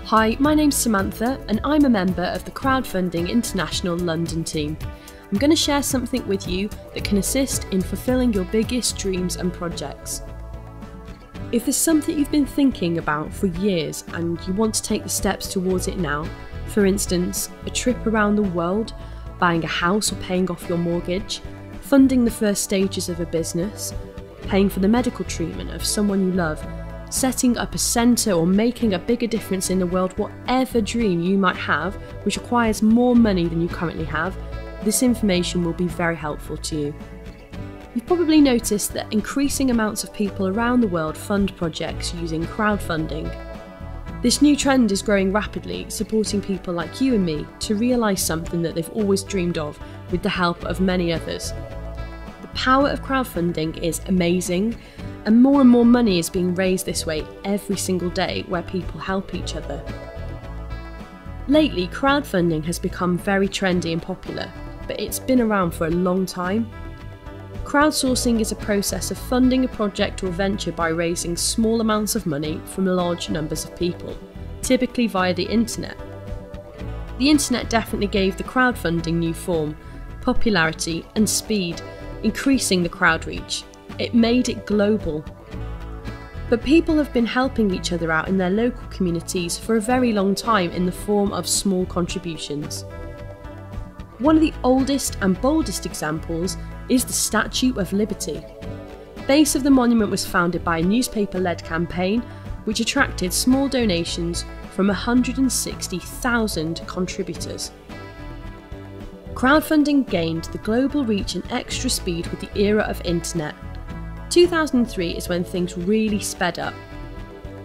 Hi, my name's Samantha and I'm a member of the Crowdfunding International London team. I'm going to share something with you that can assist in fulfilling your biggest dreams and projects. If there's something you've been thinking about for years and you want to take the steps towards it now, for instance, a trip around the world, buying a house or paying off your mortgage, funding the first stages of a business, paying for the medical treatment of someone you love, setting up a centre or making a bigger difference in the world, whatever dream you might have which requires more money than you currently have, this information will be very helpful to you. You've probably noticed that increasing amounts of people around the world fund projects using crowdfunding. This new trend is growing rapidly, supporting people like you and me to realise something that they've always dreamed of with the help of many others. The power of crowdfunding is amazing, and more money is being raised this way every single day where people help each other. Lately, crowdfunding has become very trendy and popular, but it's been around for a long time. Crowdsourcing is a process of funding a project or venture by raising small amounts of money from large numbers of people, typically via the internet. The internet definitely gave the crowdfunding new form, popularity and speed, increasing the crowd reach. It made it global. But people have been helping each other out in their local communities for a very long time in the form of small contributions. One of the oldest and boldest examples is the Statue of Liberty. The base of the monument was founded by a newspaper-led campaign which attracted small donations from 160,000 contributors. Crowdfunding gained the global reach and extra speed with the era of internet. 2003 is when things really sped up.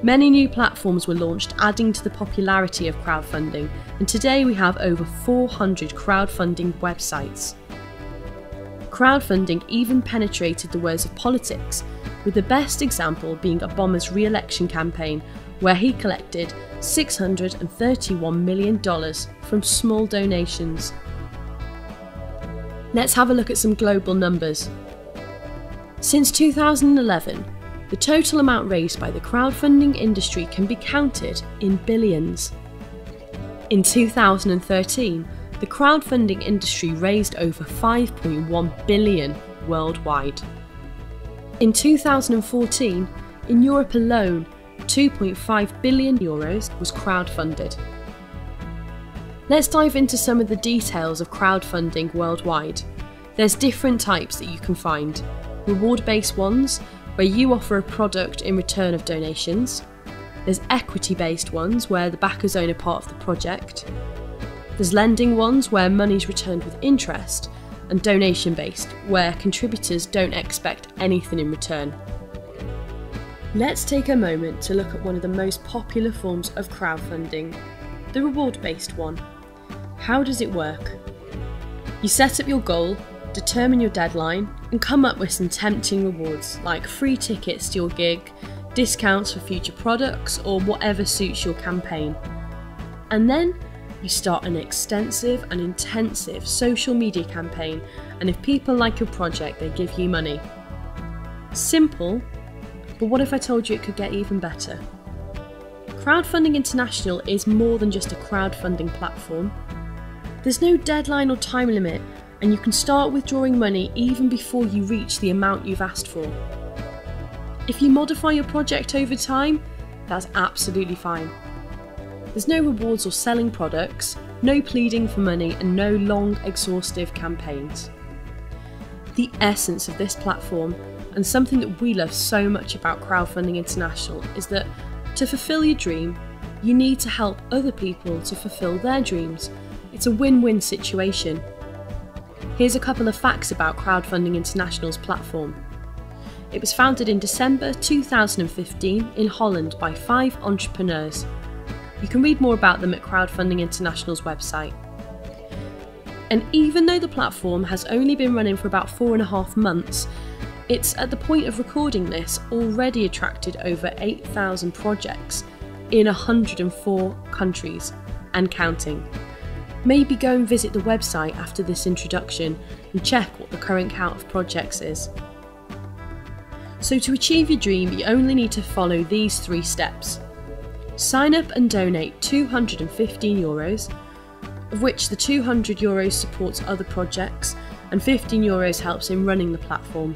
Many new platforms were launched, adding to the popularity of crowdfunding, and today we have over 400 crowdfunding websites. Crowdfunding even penetrated the worlds of politics, with the best example being Obama's re-election campaign, where he collected $631 million from small donations. Let's have a look at some global numbers. Since 2011, the total amount raised by the crowdfunding industry can be counted in billions. In 2013, the crowdfunding industry raised over 5.1 billion worldwide. In 2014, in Europe alone, 2.5 billion euros was crowdfunded. Let's dive into some of the details of crowdfunding worldwide. There's different types that you can find. Reward-based ones, where you offer a product in return of donations. There's equity-based ones, where the backers own a part of the project. There's lending ones, where money's returned with interest. And donation-based, where contributors don't expect anything in return. Let's take a moment to look at one of the most popular forms of crowdfunding, the reward-based one. How does it work? You set up your goal, determine your deadline, and come up with some tempting rewards like free tickets to your gig, discounts for future products, or whatever suits your campaign. And then you start an extensive and intensive social media campaign, and if people like your project, they give you money. Simple, but what if I told you it could get even better? Crowdfunding International is more than just a crowdfunding platform. There's no deadline or time limit, and you can start withdrawing money even before you reach the amount you've asked for. If you modify your project over time, that's absolutely fine. There's no rewards or selling products, no pleading for money, and no long, exhaustive campaigns. The essence of this platform, and something that we love so much about Crowdfunding International, is that to fulfill your dream, you need to help other people to fulfill their dreams. It's a win-win situation. Here's a couple of facts about Crowdfunding International's platform. It was founded in December 2015 in Holland by 5 entrepreneurs. You can read more about them at Crowdfunding International's website. And even though the platform has only been running for about 4.5 months, it's at the point of recording this already attracted over 8,000 projects in 104 countries and counting. Maybe go and visit the website after this introduction and check what the current count of projects is. So to achieve your dream, you only need to follow these 3 steps. Sign up and donate €215, of which the €200 supports other projects and €15 helps in running the platform.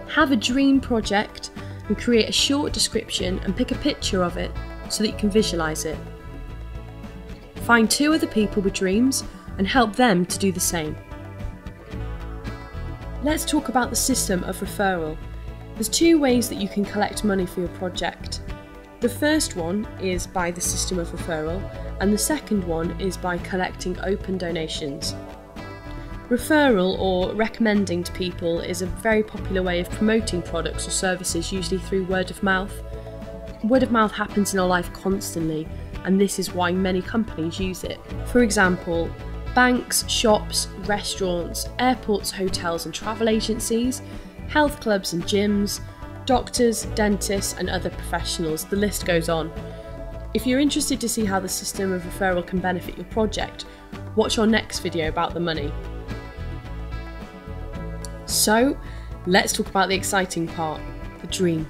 Have a dream project and create a short description and pick a picture of it so that you can visualise it. Find 2 other people with dreams and help them to do the same. Let's talk about the system of referral. There's 2 ways that you can collect money for your project. The first one is by the system of referral, and the second one is by collecting open donations. Referral, or recommending to people, is a very popular way of promoting products or services, usually through word of mouth. Word of mouth happens in our life constantly, and this is why many companies use it. For example, banks, shops, restaurants, airports, hotels and travel agencies, health clubs and gyms, doctors, dentists and other professionals, the list goes on. If you're interested to see how the system of referral can benefit your project, watch our next video about the money. So, let's talk about the exciting part, the dream.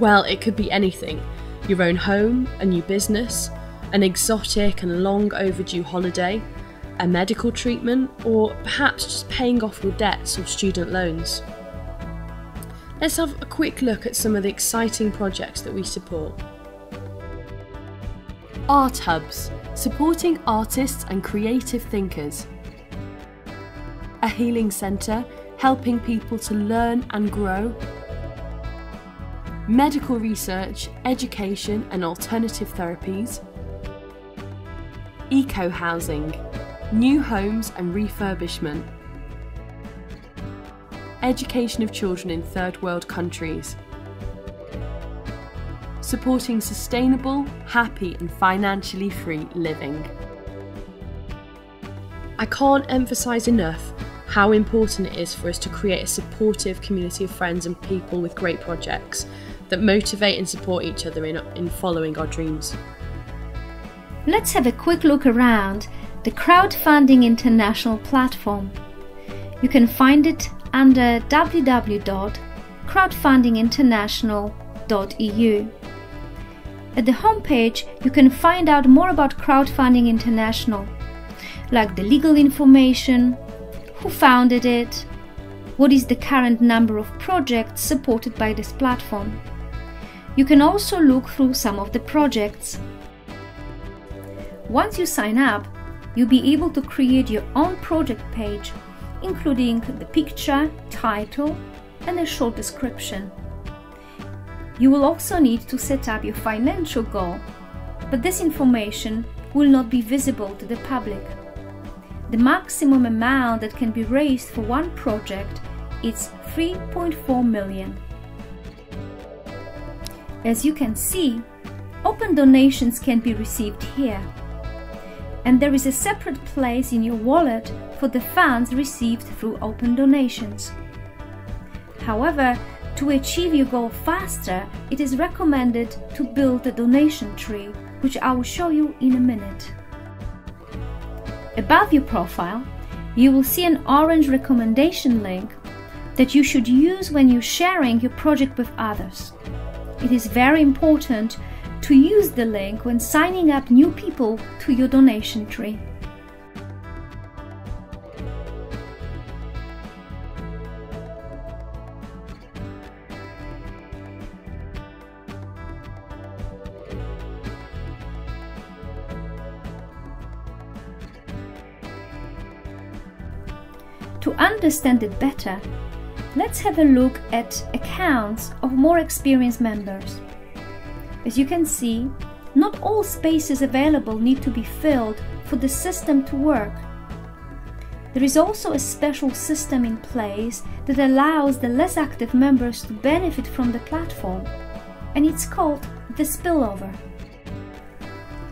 Well, it could be anything. Your own home, a new business, an exotic and long overdue holiday, a medical treatment, or perhaps just paying off your debts or student loans. Let's have a quick look at some of the exciting projects that we support. Art Hubs, supporting artists and creative thinkers. A healing centre, helping people to learn and grow. Medical research, education and alternative therapies. Eco-housing, new homes and refurbishment. Education of children in third world countries. Supporting sustainable, happy and financially free living. I can't emphasise enough how important it is for us to create a supportive community of friends and people with great projects that motivate and support each other in following our dreams. Let's have a quick look around the Crowdfunding International platform. You can find it under www.crowdfundinginternational.eu. At the homepage, you can find out more about Crowdfunding International, like the legal information, who founded it, what is the current number of projects supported by this platform. You can also look through some of the projects. Once you sign up, you'll be able to create your own project page, including the picture, title, and a short description. You will also need to set up your financial goal, but this information will not be visible to the public. The maximum amount that can be raised for one project is 3.4 million. As you can see, open donations can be received here, and there is a separate place in your wallet for the funds received through open donations. However, to achieve your goal faster, it is recommended to build a donation tree, which I will show you in a minute. Above your profile, you will see an orange recommendation link that you should use when you're sharing your project with others. It is very important to use the link when signing up new people to your donation tree. To understand it better, let's have a look at accounts of more experienced members. As you can see, not all spaces available need to be filled for the system to work. There is also a special system in place that allows the less active members to benefit from the platform, and it's called the spillover.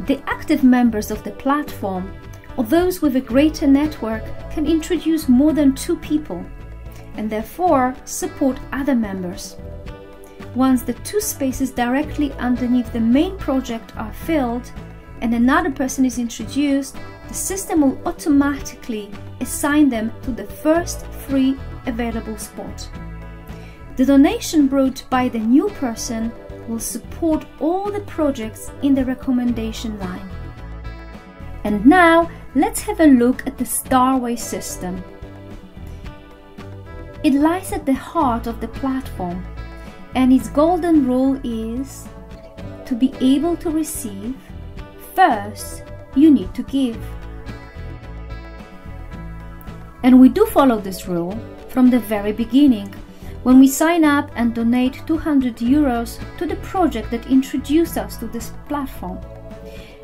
The active members of the platform, or those with a greater network, can introduce more than 2 people and therefore support other members. Once the 2 spaces directly underneath the main project are filled and another person is introduced, the system will automatically assign them to the first free available spot. The donation brought by the new person will support all the projects in the recommendation line. And now let's have a look at the Starway system. It lies at the heart of the platform, and its golden rule is to be able to receive, first you need to give. And we do follow this rule from the very beginning, when we sign up and donate 200 euros to the project that introduced us to this platform.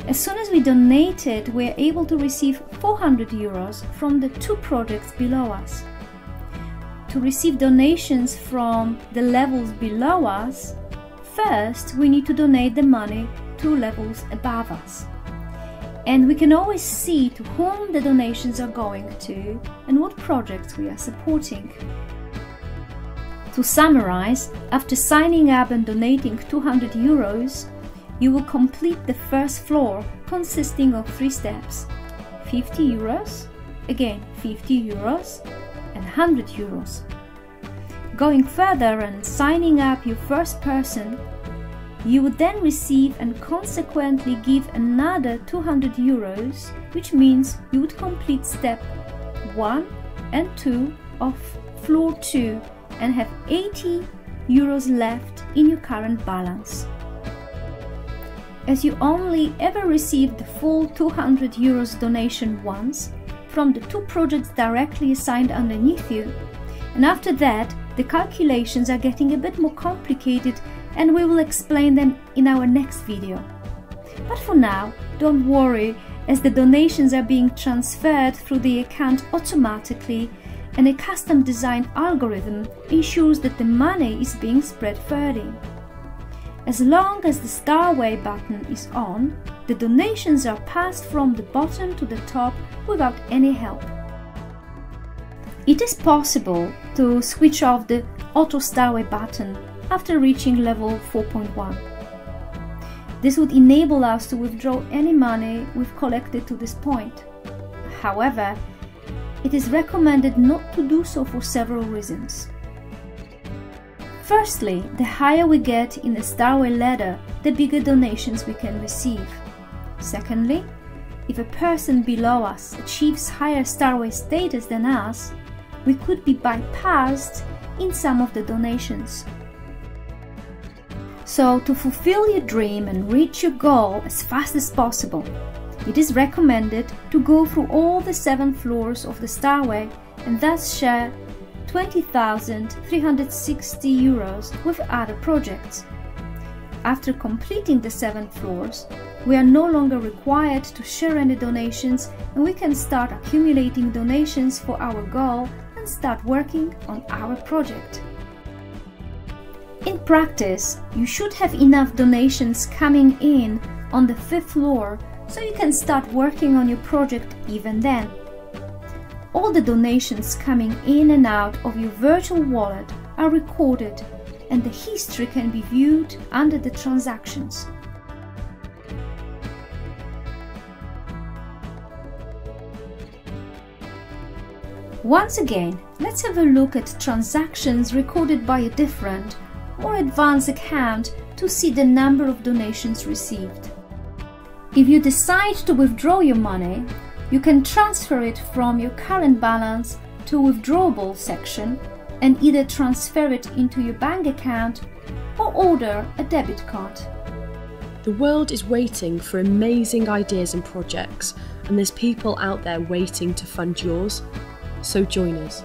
As soon as we donated, we are able to receive 400 euros from the 2 projects below us. To receive donations from the levels below us, first we need to donate the money to levels above us. And we can always see to whom the donations are going to and what projects we are supporting. To summarize, after signing up and donating 200 euros, you will complete the first floor consisting of 3 steps: 50 euros, again 50 euros, and 100 euros. Going further and signing up your first person, you would then receive and consequently give another 200 euros, which means you would complete step 1 and 2 of floor 2 and have 80 euros left in your current balance. As you only ever received the full 200 euros donation once from the 2 projects directly assigned underneath you, and after that the calculations are getting a bit more complicated, and we will explain them in our next video. But for now, don't worry, as the donations are being transferred through the account automatically, and a custom designed algorithm ensures that the money is being spread further. As long as the Starway button is on, the donations are passed from the bottom to the top without any help. It is possible to switch off the Auto Starway button after reaching level 4.1. This would enable us to withdraw any money we've collected to this point. However, it is recommended not to do so for several reasons. Firstly, the higher we get in the Starway ladder, the bigger donations we can receive. Secondly, if a person below us achieves higher Starway status than us, we could be bypassed in some of the donations. So, to fulfill your dream and reach your goal as fast as possible, it is recommended to go through all the 7 floors of the Starway and thus share 20,360 euros with other projects. After completing the 7 floors, we are no longer required to share any donations, and we can start accumulating donations for our goal and start working on our project. In practice, you should have enough donations coming in on the 5th floor so you can start working on your project even then. All the donations coming in and out of your virtual wallet are recorded, and the history can be viewed under the transactions. Once again, let's have a look at transactions recorded by a different, more advanced account to see the number of donations received. If you decide to withdraw your money, you can transfer it from your current balance to withdrawable section and either transfer it into your bank account or order a debit card. The world is waiting for amazing ideas and projects, and there's people out there waiting to fund yours. So join us.